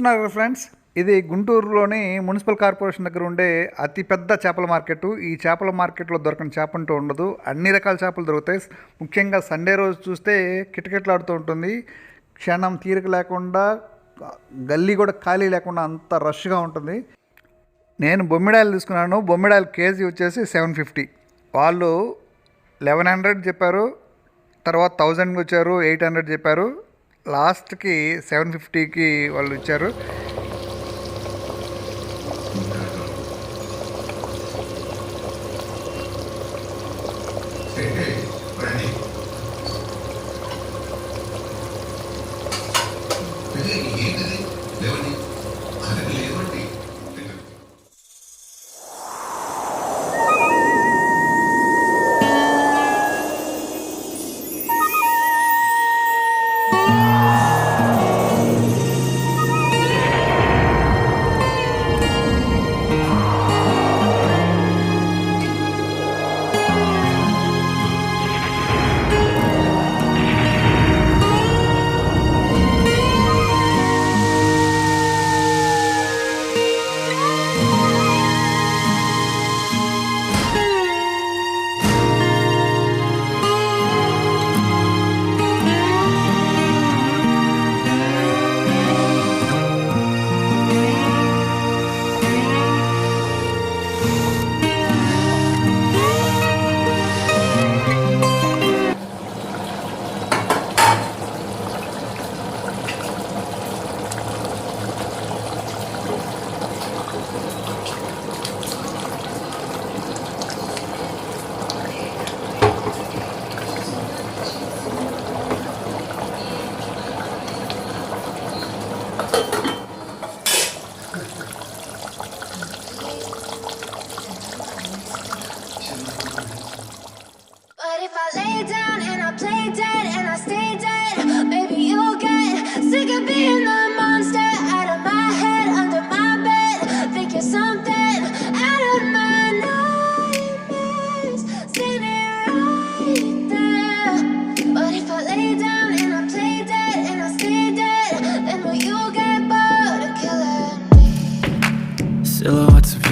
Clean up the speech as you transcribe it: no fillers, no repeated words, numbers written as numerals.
చూస్తున్నారు ఫ్రెండ్స్, ఇది గుంటూరులోని మున్సిపల్ కార్పొరేషన్ దగ్గర ఉండే అతిపెద్ద చేపల మార్కెట్. ఈ చేపల మార్కెట్లో దొరకని చేప అంటూ ఉండదు. అన్ని రకాల చేపలు దొరుకుతాయి. ముఖ్యంగా సండే రోజు చూస్తే కిటకిటలాడుతూ ఉంటుంది. క్షణం తీరిక లేకుండా, గల్లీ కూడా ఖాళీ లేకుండా అంత రష్గా ఉంటుంది. నేను బొమ్మిడాయలు తీసుకున్నాను. బొమ్మిడాయలు కేజీ వచ్చేసి 750. వాళ్ళు 1100 చెప్పారు, తర్వాత 1000కి వచ్చారు, 800 చెప్పారు, లాస్ట్కి 750కి వాళ్ళు ఇచ్చారు. But if I lay down and I play dead and I stay dead, baby, you'll get sick of being the monster out of my head, under my bed. Think you're something out of my nightmares, standing right there. But if I lay down and I play dead and I stay dead, then will you get bored of killing me? Silhouettes of